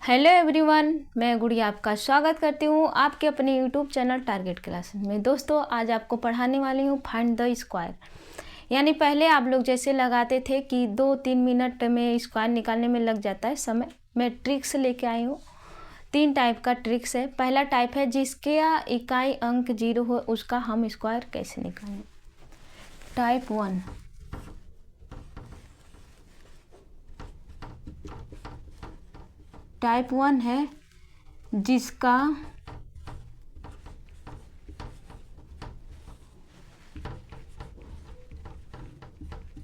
Hello everyone, मैं गुड़िया आपका स्वागत करती हूँ आपके अपने यूट्यूब चैनल टारगेट क्लासेस में। दोस्तों, आज आपको पढ़ाने वाली हूँ फाइंड द स्क्वायर। यानी पहले आप लोग जैसे लगाते थे कि 2-3 मिनट में स्क्वायर निकालने में लग जाता है समय, मैं ट्रिक्स लेके आई हूँ। 3 टाइप का ट्रिक्स है। पहला टाइप है जिसके इकाई अंक 0 हो उसका हम स्क्वायर कैसे निकालें। टाइप 1, टाइप 1 है जिसका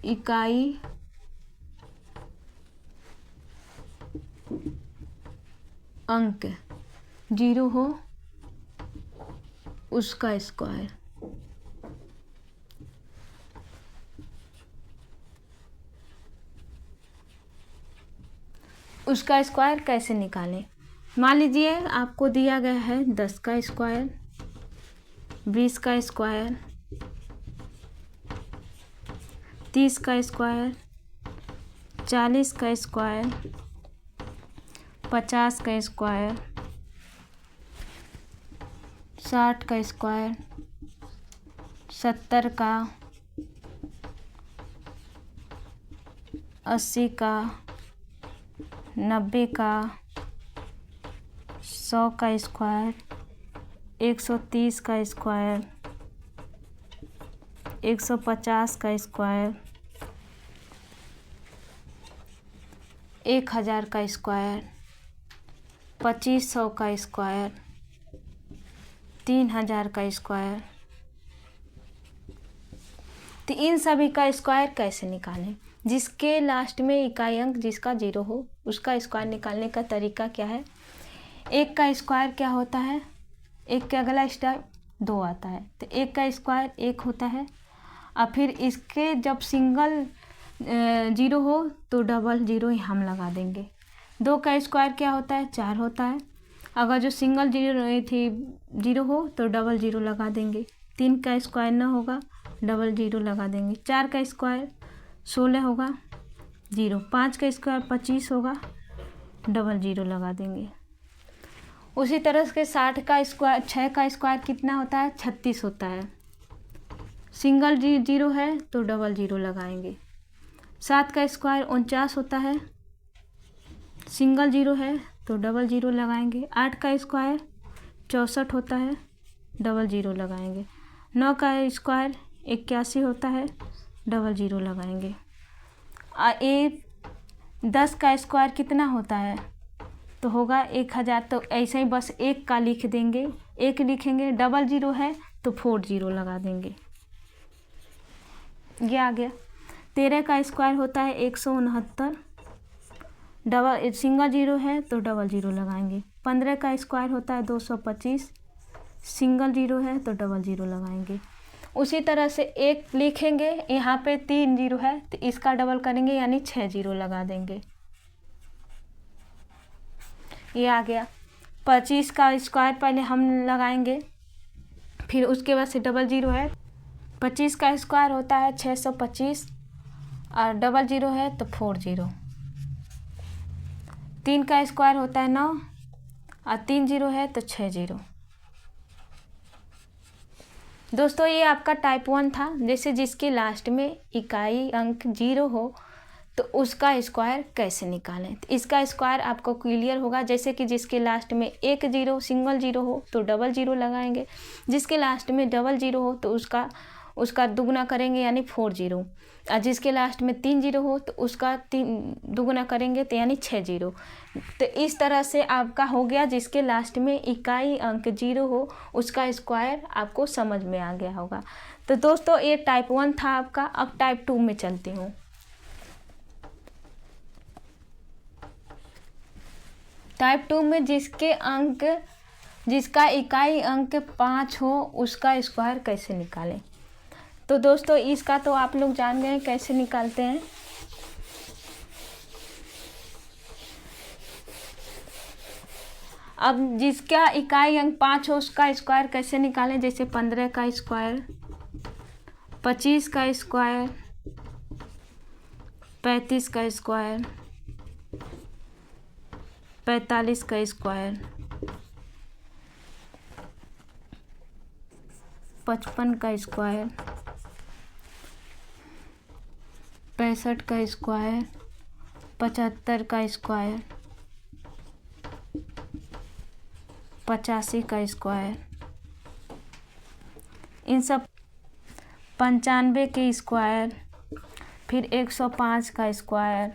इकाई अंक 0 हो उसका स्क्वायर। उसका स्क्वायर कैसे निकालें। मान लीजिए आपको दिया गया है 10 का स्क्वायर, 20 का स्क्वायर, 30 का स्क्वायर, 40 का स्क्वायर, 50 का स्क्वायर, 60 का स्क्वायर, 70 का, 80 का, 90 का, 100 का स्क्वायर, 130 का स्क्वायर, 150 का स्क्वायर, 1000 का स्क्वायर, 2500 का स्क्वायर, 3000 का स्क्वायर। तो इन सभी का स्क्वायर कैसे निकालें। जिसके लास्ट में इकाई अंक जिसका 0 हो उसका स्क्वायर निकालने का तरीका क्या है। एक का स्क्वायर क्या होता है, एक के अगला स्टेप 2 आता है, तो एक का स्क्वायर 1 होता है। और फिर इसके जब सिंगल 0 हो तो डबल 0 ही हम लगा देंगे। 2 का स्क्वायर क्या होता है, 4 होता है। अगर जो सिंगल 0 हो तो डबल 0 लगा देंगे। 3 का स्क्वायर न होगा, डबल 0 लगा देंगे। 4 का स्क्वायर 16 होगा, 0। 5 का स्क्वायर 25 होगा, डबल 0 लगा देंगे। उसी तरह से 60 का स्क्वायर 6 का स्क्वायर कितना होता है, 36 होता है। सिंगल 0 है तो डबल 0 लगाएंगे। 7 का स्क्वायर 49 होता है, सिंगल 0 है तो डबल 0 लगाएंगे। 8 का स्क्वायर 64 होता है, डबल 0 लगाएंगे। 9 का स्क्वायर 81 होता है, डबल 0 लगाएंगे। 10 का स्क्वायर कितना होता है, तो होगा 1000। तो ऐसे ही बस 1 का लिख देंगे, 1 लिखेंगे। डबल 0 है तो 4 0 लगा देंगे। ये आ गया। 13 का स्क्वायर होता है 169, डबल सिंगल 0 है तो डबल 0 लगाएंगे। 15 का स्क्वायर होता है 225, सिंगल 0 है तो डबल 0 लगाएंगे। उसी तरह से 1 लिखेंगे, यहाँ पे 3 0 है तो इसका डबल करेंगे यानी 6 0 लगा देंगे। ये आ गया। 25 का स्क्वायर पहले हम लगाएंगे, फिर उसके बाद से डबल 0 है। 25 का स्क्वायर होता है 625 और डबल 0 है तो 4 0। 3 का स्क्वायर होता है 9 और 3 0 है तो 6 0। दोस्तों, ये आपका टाइप 1 था। जैसे जिसके लास्ट में इकाई अंक 0 हो तो उसका स्क्वायर कैसे निकालें। तो इसका स्क्वायर आपको क्लियर होगा। जैसे कि जिसके लास्ट में 1 0 सिंगल 0 हो तो डबल 0 लगाएंगे। जिसके लास्ट में डबल 0 हो तो उसका दुगना करेंगे यानी 4 0। और जिसके लास्ट में 3 0 हो तो उसका दुगना करेंगे तो यानी 6 0। तो इस तरह से आपका हो गया। जिसके लास्ट में इकाई अंक 0 हो उसका स्क्वायर आपको समझ में आ गया होगा। तो दोस्तों, ये टाइप 1 था आपका। अब टाइप 2 में चलती हूँ। टाइप 2 में जिसका इकाई अंक 5 हो उसका स्क्वायर कैसे निकालें। तो दोस्तों, इसका तो आप लोग जान गए कैसे निकालते हैं। अब जिसका इकाई अंक 5 हो उसका स्क्वायर कैसे निकालें। जैसे 15 का स्क्वायर, 25 का स्क्वायर, 35 का स्क्वायर, 45 का स्क्वायर, 55 का स्क्वायर, 65 का स्क्वायर, 75 का स्क्वायर, 85 का स्क्वायर, इन सब 95 के स्क्वायर, फिर 105 का स्क्वायर,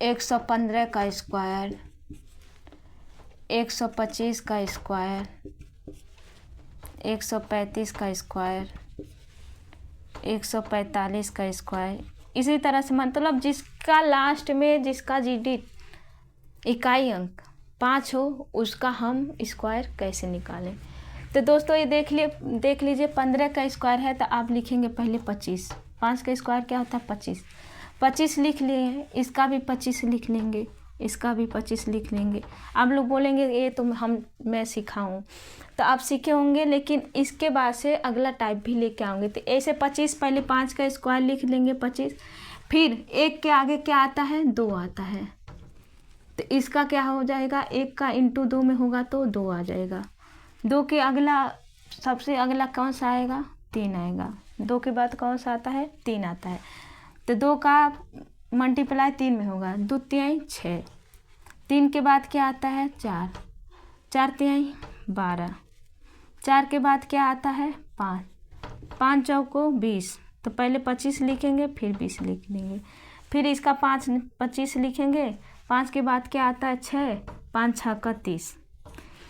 115 का स्क्वायर, 125 का स्क्वायर, 135 का स्क्वायर, 145 का स्क्वायर, इसी तरह से मतलब जिसका लास्ट में जिसका डिजिट इकाई अंक 5 हो उसका हम स्क्वायर कैसे निकालें। तो दोस्तों ये देख लीजिए 15 का स्क्वायर है तो आप लिखेंगे पहले 25। 5 का स्क्वायर क्या होता है 25। 25 लिख लिए, इसका भी 25 लिख लेंगे, इसका भी 25 लिख लेंगे। आप लोग बोलेंगे ये तो मैं सिखाऊं, तो आप सीखे होंगे, लेकिन इसके बाद से अगला टाइप भी लेके आऊँगे। तो ऐसे 25 पहले 5 का स्क्वायर लिख लेंगे 25, फिर 1 के आगे क्या आता है 2 आता है, तो इसका क्या हो जाएगा 1 का इंटू 2 में होगा तो 2 आ जाएगा। 2 के अगला सबसे अगला कौन सा आएगा 3 आएगा। 2 के बाद कौन सा आता है 3 आता है, तो 2 का मल्टीप्लाई 3 में होगा, 2 तिहाई 6। 3 के बाद क्या आता है 4, 4 तिहाई 12। 4 के बाद क्या आता है 5, 5 चौको 20, तो पहले 25 लिखेंगे फिर 20 लिख लेंगे, फिर इसका 25 लिखेंगे। 5 के बाद क्या आता है 6, 5 6 का 30।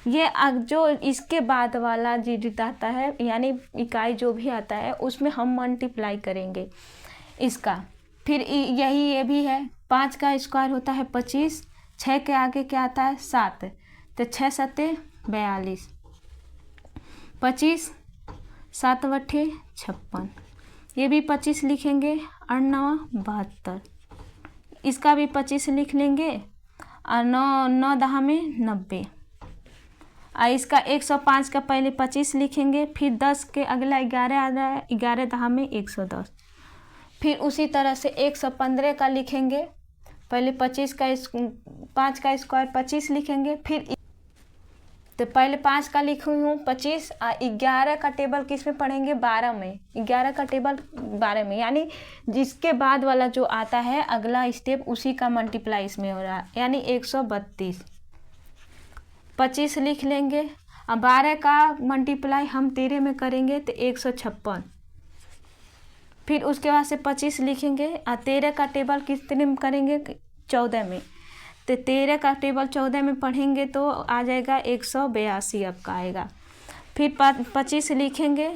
ये जो इसके बाद वाला डिजिट आता है यानी इकाई जो भी आता है उसमें हम मल्टीप्लाई करेंगे इसका। फिर ये भी है 5 का स्क्वायर होता है 25, 6 के आगे क्या आता है 7, तो 6 सत्ते 42, 25 7 बट्ठे 56, ये भी 25 लिखेंगे, 8 9 72, इसका भी 25 लिख लेंगे, और 9 10 में 90। इसका 105 का पहले 25 लिखेंगे, फिर 10 के अगला 11 आ रहा है, 11 10 में 110। फिर उसी तरह से 115 का लिखेंगे, पहले 5 का स्क्वायर 25 लिखेंगे, फिर तो पहले 5 का लिखी हूँ 25, 11 का टेबल किस में पढ़ेंगे 12 में, 11 का टेबल 12 में, यानी जिसके बाद वाला जो आता है अगला स्टेप उसी का मल्टीप्लाई इसमें हो रहा है, यानी 132। 25 लिख लेंगे, अब 12 का मल्टीप्लाई हम 13 में करेंगे तो 156। फिर उसके बाद से 25 लिखेंगे और 13 का टेबल कितने में करेंगे 14 में, तो 13 का टेबल 14 में पढ़ेंगे तो आ जाएगा 182 आपका आएगा। फिर 25 लिखेंगे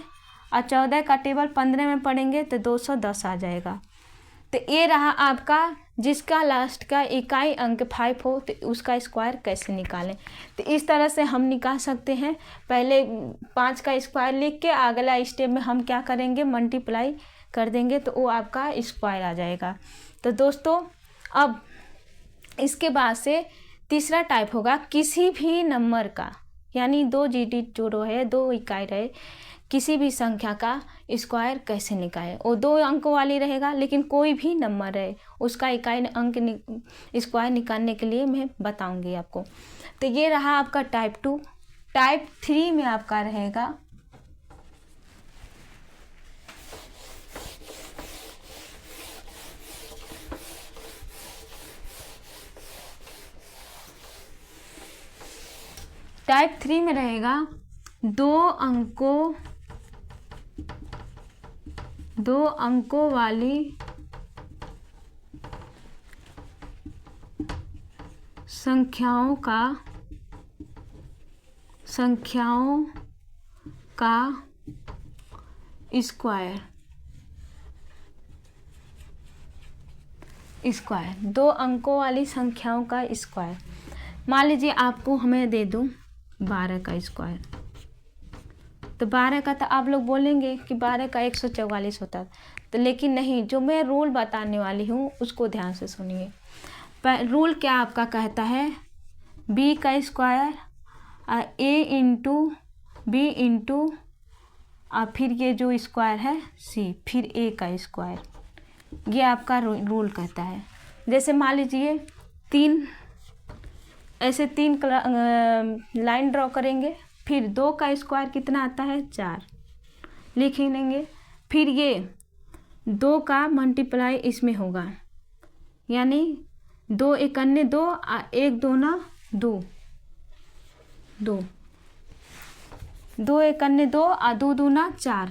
और 14 का टेबल 15 में पढ़ेंगे तो 210 आ जाएगा। तो ये रहा आपका जिसका लास्ट का इकाई अंक 5 हो तो उसका स्क्वायर कैसे निकालें। तो इस तरह से हम निकाल सकते हैं। पहले 5 का स्क्वायर लिख के अगला स्टेप में हम क्या करेंगे मल्टीप्लाई कर देंगे तो वो आपका स्क्वायर आ जाएगा। तो दोस्तों अब इसके बाद से तीसरा टाइप होगा किसी भी नंबर का, यानी 2 डिजिट जो रहे 2 इकाई रहे किसी भी संख्या का स्क्वायर कैसे निकालें। वो 2 अंकों वाली रहेगा लेकिन कोई भी नंबर है उसका इकाई अंक स्क्वायर निकालने के लिए मैं बताऊंगी आपको। तो ये रहा आपका टाइप 2। टाइप 3 में आपका रहेगा टाइप 3 में रहेगा 2 अंकों वाली संख्याओं का स्क्वायर 2 अंकों वाली संख्याओं का स्क्वायर। मान लीजिए आपको हमें दे दूं 12 का स्क्वायर, तो 12 का तो आप लोग बोलेंगे कि 12 का 144 होता है, तो लेकिन नहीं, जो मैं रूल बताने वाली हूँ उसको ध्यान से सुनिए। रूल क्या आपका कहता है b का square a into B into और फिर ये जो स्क्वायर है c फिर a का स्क्वायर, ये आपका रूल कहता है। जैसे मान लीजिए 3 ऐसे 3 लाइन ड्रॉ करेंगे। फिर 2 का स्क्वायर कितना आता है 4 लिख लेंगे। फिर ये 2 का मल्टीप्लाई इसमें होगा, यानी 2 एकन्ने 2 1 दूना 2 2 2 एकन्ने 2 2 दूना 4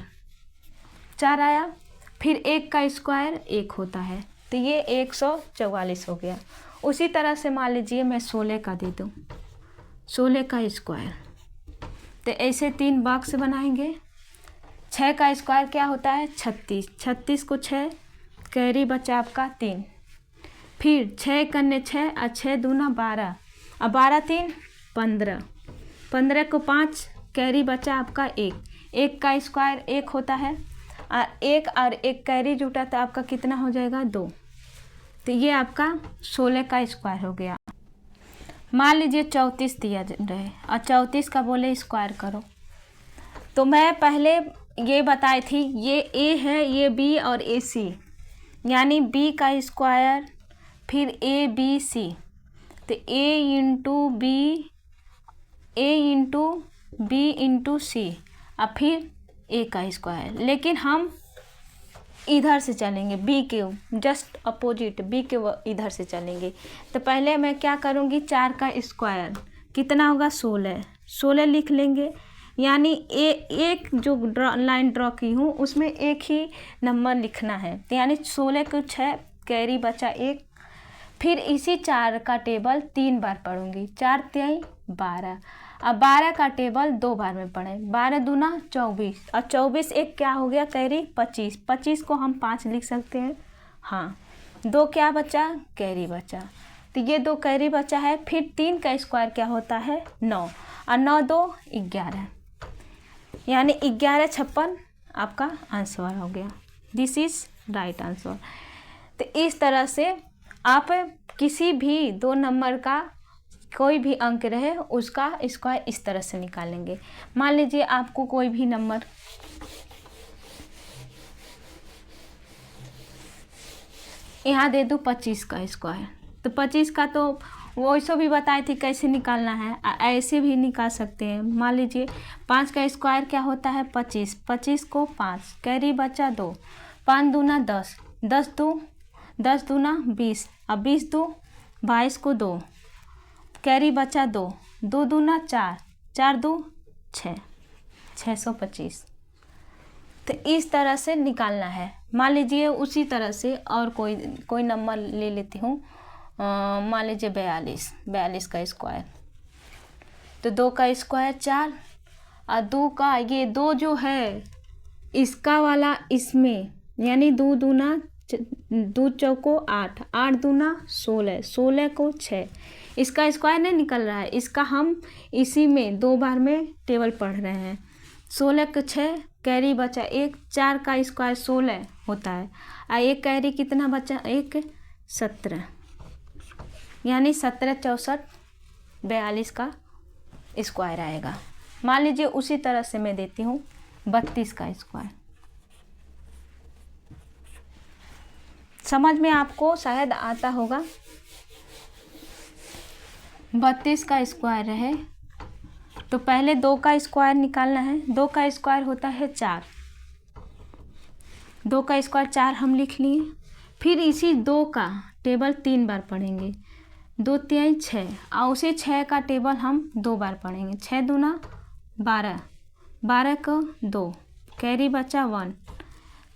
4 आया। फिर 1 का स्क्वायर 1 होता है, तो ये 144 हो गया। उसी तरह से मान लीजिए मैं 16 का दे दूँ, 16 का स्क्वायर, तो ऐसे 3 बॉक्स बनाएंगे। 6 का स्क्वायर क्या होता है 36, 36 को 6 कैरी बचा आपका 3। फिर 6 कन्ने 6 और 6 दूना 12 और 12 3 15, 15 को 5 कैरी बचा आपका 1। 1 का स्क्वायर 1 होता है और 1 और 1 कैरी जुटा तो आपका कितना हो जाएगा 2। तो ये आपका 16 का स्क्वायर हो गया। मान लीजिए 34 दिया रहे और 34 का बोले स्क्वायर करो, तो मैं पहले ये बताई थी, ये ए है, ये बी और ए सी, यानी बी का स्क्वायर फिर ए बी सी, तो ए इंटू बी इंटू सी और फिर ए का स्क्वायर। लेकिन हम इधर से चलेंगे, बी के जस्ट अपोजिट, बी के इधर से चलेंगे। तो पहले मैं क्या करूँगी 4 का स्क्वायर कितना होगा 16, 16 लिख लेंगे। यानी एक जो लाइन ड्रॉ की हूँ उसमें एक ही नंबर लिखना है, तो यानी 16 को 6 कैरी बचा 1। फिर इसी 4 का टेबल 3 बार पढ़ूंगी, 4 3 12। अब 12 का टेबल 2 बार में पढ़ें, 12 दूना 24 और 24 एक क्या हो गया कैरी 25, 25 को हम 5 लिख सकते हैं। हाँ 2 क्या बचा कैरी बचा, तो ये 2 कैरी बचा है। फिर 3 का स्क्वायर क्या होता है 9 और 9 2 11, यानी 11 56 आपका आंसर हो गया। This is right answer. तो इस तरह से आप किसी भी 2 नंबर का कोई भी अंक रहे उसका स्क्वायर इस तरह से निकालेंगे। मान लीजिए आपको कोई भी नंबर यहाँ दे दूँ 25 का स्क्वायर, तो 25 का तो वो ऐसे भी बताई थी कैसे निकालना है, ऐसे भी निकाल सकते हैं। मान लीजिए 5 का स्क्वायर क्या होता है 25, 25 को 5 कैरी बचा 2, 5 दूना 10, 10 दूना 20 और 20 दो 22 को 2 कैरी बचा 2, 2 दूना 4, 4 2 6, 625। तो इस तरह से निकालना है। मान लीजिए उसी तरह से और कोई नंबर ले लेती हूँ, मान लीजिए 42 का स्क्वायर, तो 2 का स्क्वायर 4 और 2 का ये 2 जो है इसका वाला इसमें, यानी 2 दूना 2 चौको 8, 8 दूना 16, 16 को 6, इसका स्क्वायर नहीं निकल रहा है, इसका हम इसी में 2 बार में टेबल पढ़ रहे हैं। 16 को 6 कैरी बचा 1, 4 का स्क्वायर 16 होता है और 1 कैरी कितना बचा 1 17, यानी 17 64 42 का स्क्वायर आएगा। मान लीजिए उसी तरह से मैं देती हूँ 32 का स्क्वायर। समझ में आपको शायद आता होगा। 32 का स्क्वायर है तो पहले 2 का स्क्वायर निकालना है। 2 का स्क्वायर होता है 4, 2 का स्क्वायर 4 हम लिख लिए। फिर इसी 2 का टेबल 3 बार पढ़ेंगे, 2 3 6 और उसी 6 का टेबल हम 2 बार पढ़ेंगे। 6 दूना 12, 12 को 2 कैरी बचा 1,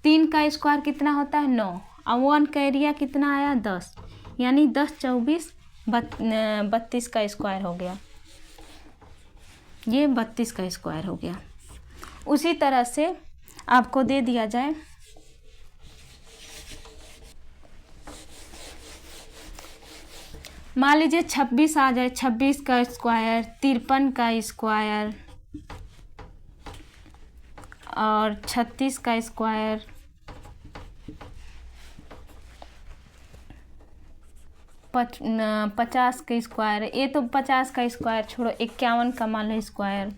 3 का स्क्वायर कितना होता है 9 और 1 कैरिया कितना आया 10, यानी 10 24 32 का स्क्वायर हो गया। ये 32 का स्क्वायर हो गया। उसी तरह से आपको दे दिया जाए मान लीजिए 26 आ जाए, 26 का स्क्वायर, 53 का स्क्वायर और 36 का स्क्वायर, 50 का स्क्वायर। ये तो 50 का स्क्वायर छोड़ो, 51 का मान लो स्क्वायर।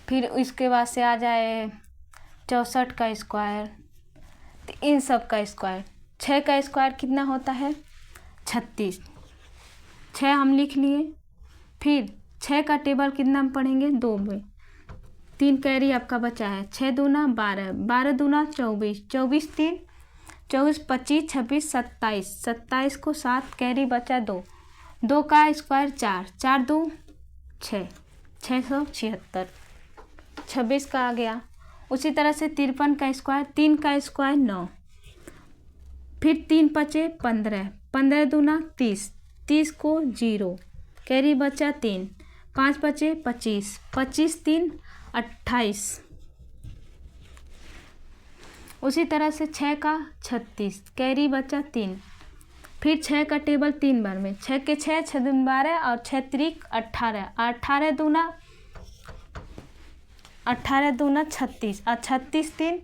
फिर इसके बाद से आ जाए 64 का स्क्वायर, तो इन सब का स्क्वायर। 6 का स्क्वायर कितना होता है 36, 6 हम लिख लिए। फिर 6 का टेबल कितना में पढ़ेंगे, 2 में। 3 कैरी आपका बचा है। 6 दूना 12, 12 दूना 24, 24 3 24, 25, 26, 27, 27 को 7 कैरी बचा 2, 2 का स्क्वायर 4, 4 2 6, 676, 26 का आ गया। उसी तरह से 53 का स्क्वायर, 3 का स्क्वायर 9, फिर 3 बचे 15, 15 दूना 30, 30 को 0, कैरी बचा 3, 5 बचे 25, 25 3 28। उसी तरह से 6 का 36, कैरी बचा 3, फिर 6 का टेबल 3 बार में, 6 के 6, 6 दूना 12 और 6 त्रिक 18, 18 दूना 36 और 36 3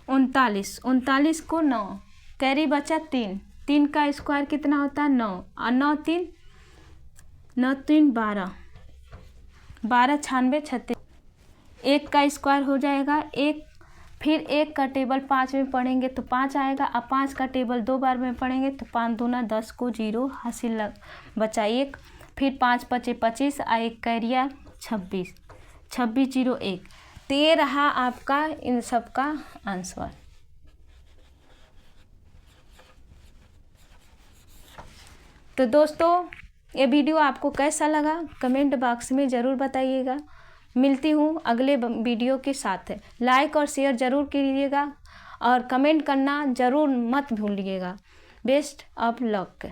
39, 39 को 9, कैरी बचा 3, 3 का स्क्वायर कितना होता है 9, और 9 3 12, 12 96 36, 1 का स्क्वायर हो जाएगा 1। फिर 1 का टेबल 5 में पढ़ेंगे तो 5 आएगा, अब 5 का टेबल 2 बार में पढ़ेंगे तो 5 दूना 10 को 0 हासिल बचा 1। फिर 5 बचे 25 और 1 कैरिया 26, 26 0 1। तो ये रहा आपका इन सब का आंसर। तो दोस्तों ये वीडियो आपको कैसा लगा कमेंट बॉक्स में ज़रूर बताइएगा। मिलती हूँ अगले वीडियो के साथ। लाइक और शेयर ज़रूर कीजिएगा और कमेंट करना ज़रूर मत भूलिएगा। Best of luck.